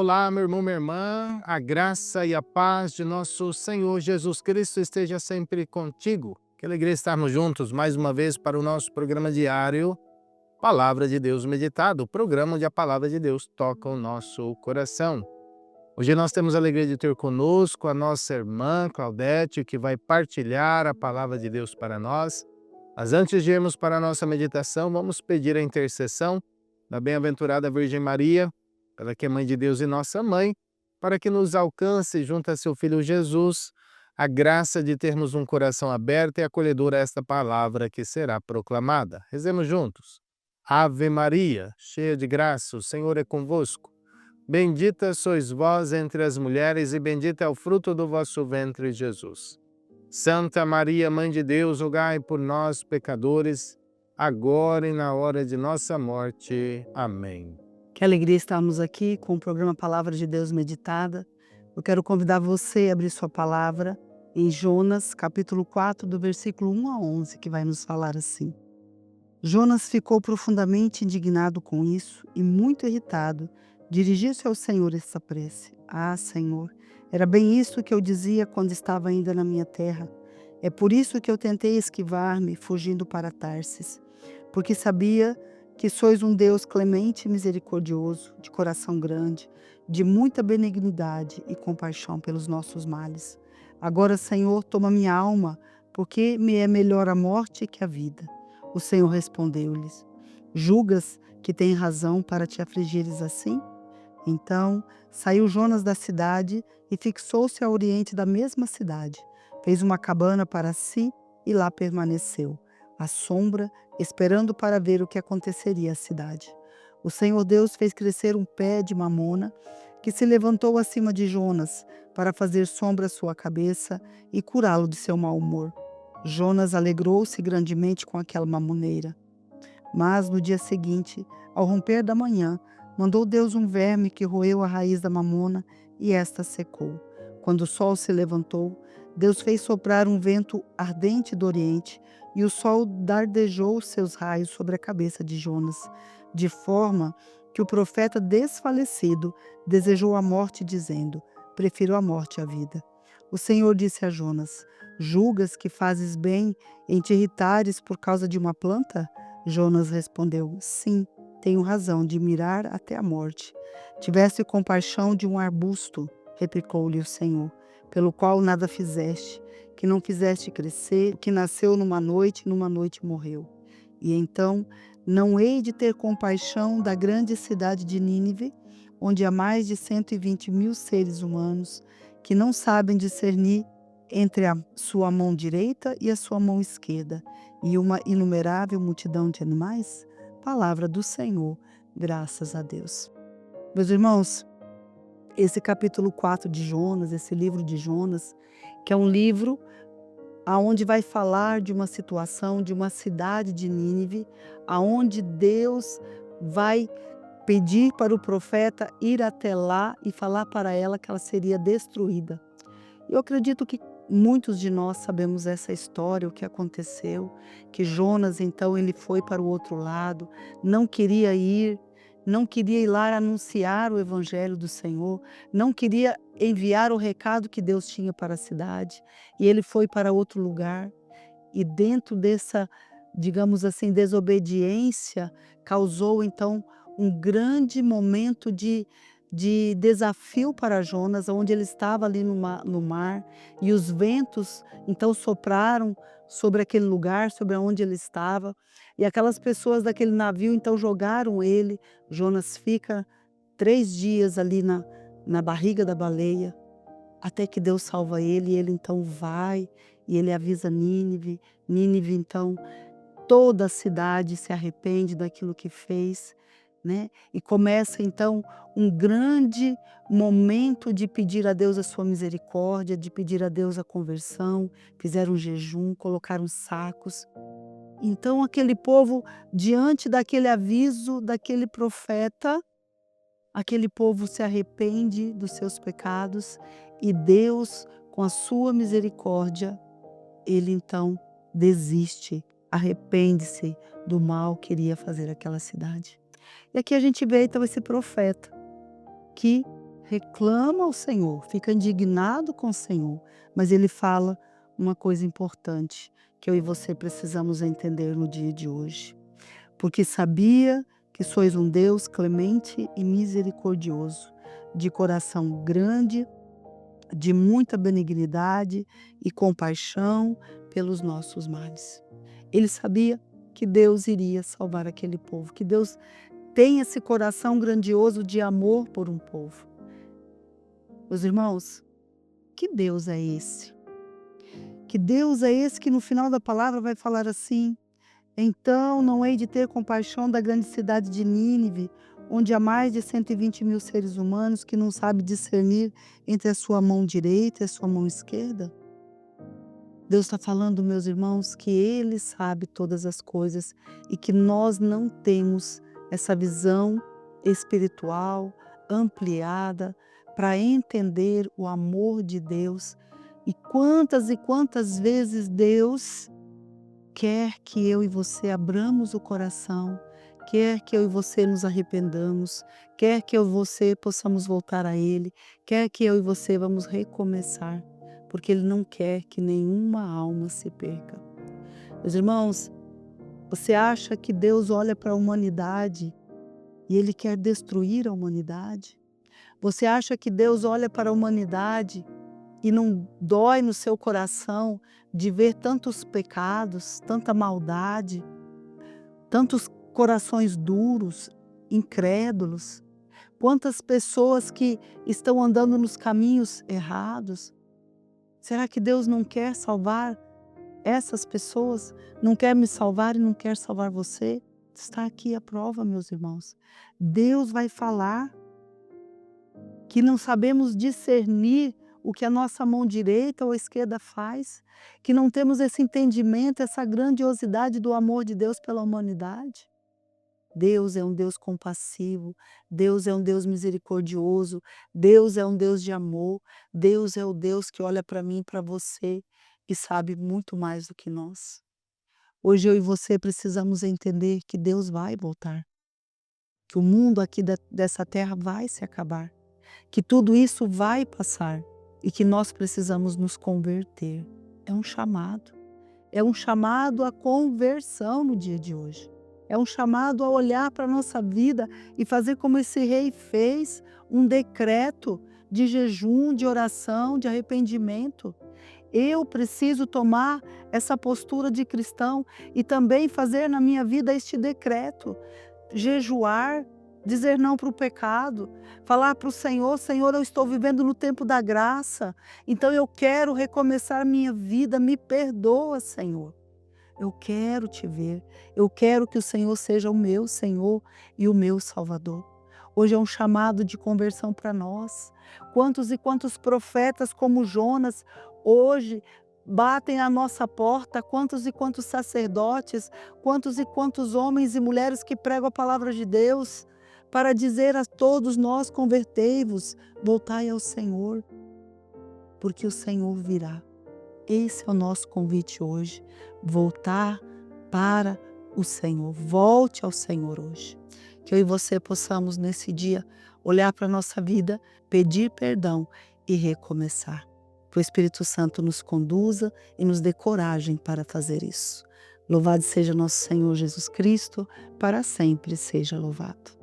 Olá, meu irmão, minha irmã, a graça e a paz de nosso Senhor Jesus Cristo esteja sempre contigo. Que alegria estarmos juntos mais uma vez para o nosso programa diário, Palavra de Deus Meditado, o programa onde a Palavra de Deus toca o nosso coração. Hoje nós temos a alegria de ter conosco a nossa irmã Claudete, que vai partilhar a Palavra de Deus para nós. Mas antes de irmos para a nossa meditação, vamos pedir a intercessão da bem-aventurada Virgem Maria, ela que é Mãe de Deus e nossa Mãe, para que nos alcance, junto a seu Filho Jesus, a graça de termos um coração aberto e acolhedor a esta palavra que será proclamada. Rezemos juntos. Ave Maria, cheia de graça, o Senhor é convosco. Bendita sois vós entre as mulheres e bendito é o fruto do vosso ventre, Jesus. Santa Maria, Mãe de Deus, rogai por nós, pecadores, agora e na hora de nossa morte. Amém. Que alegria estarmos aqui com o programa Palavra de Deus Meditada. Eu quero convidar você a abrir sua palavra em Jonas, capítulo 4, do versículo 1 a 11, que vai nos falar assim. Jonas ficou profundamente indignado com isso e, muito irritado, dirigiu-se ao Senhor esta prece. Ah, Senhor, era bem isso que eu dizia quando estava ainda na minha terra. É por isso que eu tentei esquivar-me, fugindo para Tarsis, porque sabia que sois um Deus clemente e misericordioso, de coração grande, de muita benignidade e compaixão pelos nossos males. Agora, Senhor, toma minha alma, porque me é melhor a morte que a vida. O Senhor respondeu-lhes: julgas que tem razão para te afligires assim? Então saiu Jonas da cidade e fixou-se a oriente da mesma cidade. Fez uma cabana para si e lá permaneceu, à sombra, esperando para ver o que aconteceria à cidade. O Senhor Deus fez crescer um pé de mamona, que se levantou acima de Jonas, para fazer sombra à sua cabeça e curá-lo de seu mau humor. Jonas alegrou-se grandemente com aquela mamoneira. Mas no dia seguinte, ao romper da manhã, mandou Deus um verme que roeu a raiz da mamona e esta secou. Quando o sol se levantou, Deus fez soprar um vento ardente do oriente e o sol dardejou seus raios sobre a cabeça de Jonas, de forma que o profeta desfalecido desejou a morte, dizendo: prefiro a morte à vida. O Senhor disse a Jonas: julgas que fazes bem em te irritares por causa de uma planta? Jonas respondeu: sim, tenho razão de mirar até a morte. Tivesse compaixão de um arbusto, replicou-lhe o Senhor, pelo qual nada fizeste, que não fizeste crescer, que nasceu numa noite e numa noite morreu. E então não hei de ter compaixão da grande cidade de Nínive, onde há mais de 120.000 seres humanos que não sabem discernir entre a sua mão direita e a sua mão esquerda, e uma inumerável multidão de animais? Palavra do Senhor, graças a Deus. Meus irmãos, esse capítulo 4 de Jonas, esse livro de Jonas, que é um livro aonde vai falar de uma situação de uma cidade de Nínive, aonde Deus vai pedir para o profeta ir até lá e falar para ela que ela seria destruída. Eu acredito que muitos de nós sabemos essa história, o que aconteceu, que Jonas então ele foi para o outro lado, não queria ir, não queria ir lá anunciar o evangelho do Senhor, não queria enviar o recado que Deus tinha para a cidade, e ele foi para outro lugar, e dentro dessa, digamos assim, desobediência, causou então um grande momento de desafio para Jonas, onde ele estava ali no mar, e os ventos então sopraram sobre aquele lugar, sobre onde ele estava, e aquelas pessoas daquele navio então jogaram ele. Jonas fica 3 dias ali na barriga da baleia, até que Deus salva ele, e ele então vai, e ele avisa Nínive. Nínive então, toda a cidade se arrepende daquilo que fez, né? E começa então um grande momento de pedir a Deus a sua misericórdia, de pedir a Deus a conversão. Fizeram um jejum, colocaram sacos. Então aquele povo, diante daquele aviso daquele profeta, aquele povo se arrepende dos seus pecados e Deus, com a sua misericórdia, ele então desiste, arrepende-se do mal que iria fazer aquela cidade. E aqui a gente vê então esse profeta que reclama ao Senhor, fica indignado com o Senhor, mas ele fala uma coisa importante que eu e você precisamos entender no dia de hoje. Porque sabia que sois um Deus clemente e misericordioso, de coração grande, de muita benignidade e compaixão pelos nossos males. Ele sabia que Deus iria salvar aquele povo, que Deus tem esse coração grandioso de amor por um povo. Meus irmãos, que Deus é esse? Que Deus é esse que no final da palavra vai falar assim: então não hei de ter compaixão da grande cidade de Nínive, onde há mais de 120 mil seres humanos que não sabem discernir entre a sua mão direita e a sua mão esquerda? Deus está falando, meus irmãos, que Ele sabe todas as coisas e que nós não temos essa visão espiritual ampliada para entender o amor de Deus. E quantas vezes Deus quer que eu e você abramos o coração, quer que eu e você nos arrependamos, quer que eu e você possamos voltar a Ele, quer que eu e você vamos recomeçar, porque Ele não quer que nenhuma alma se perca. Meus irmãos, você acha que Deus olha para a humanidade e Ele quer destruir a humanidade? Você acha que Deus olha para a humanidade e não dói no seu coração de ver tantos pecados, tanta maldade, tantos corações duros, incrédulos, quantas pessoas que estão andando nos caminhos errados? Será que Deus não quer salvar essas pessoas? Não quer me salvar e não quer salvar você? Está aqui a prova, meus irmãos. Deus vai falar que não sabemos discernir o que a nossa mão direita ou esquerda faz, que não temos esse entendimento, essa grandiosidade do amor de Deus pela humanidade. Deus é um Deus compassivo, Deus é um Deus misericordioso, Deus é um Deus de amor, Deus é o Deus que olha para mim e para você e sabe muito mais do que nós. Hoje eu e você precisamos entender que Deus vai voltar, que o mundo aqui dessa terra vai se acabar, que tudo isso vai passar e que nós precisamos nos converter. É um chamado à conversão no dia de hoje. É um chamado a olhar para a nossa vida e fazer como esse rei fez, um decreto de jejum, de oração, de arrependimento. Eu preciso tomar essa postura de cristão e também fazer na minha vida este decreto, jejuar, dizer não para o pecado, falar para o Senhor: Senhor, eu estou vivendo no tempo da graça, então eu quero recomeçar minha vida, me perdoa, Senhor. Eu quero te ver, eu quero que o Senhor seja o meu Senhor e o meu Salvador. Hoje é um chamado de conversão para nós. Quantos e quantos profetas como Jonas hoje batem à nossa porta, quantos e quantos sacerdotes, quantos e quantos homens e mulheres que pregam a palavra de Deus, para dizer a todos nós: convertei-vos, voltai ao Senhor, porque o Senhor virá. Esse é o nosso convite hoje, voltar para o Senhor. Volte ao Senhor hoje. Que eu e você possamos nesse dia olhar para a nossa vida, pedir perdão e recomeçar. Que o Espírito Santo nos conduza e nos dê coragem para fazer isso. Louvado seja nosso Senhor Jesus Cristo, para sempre seja louvado.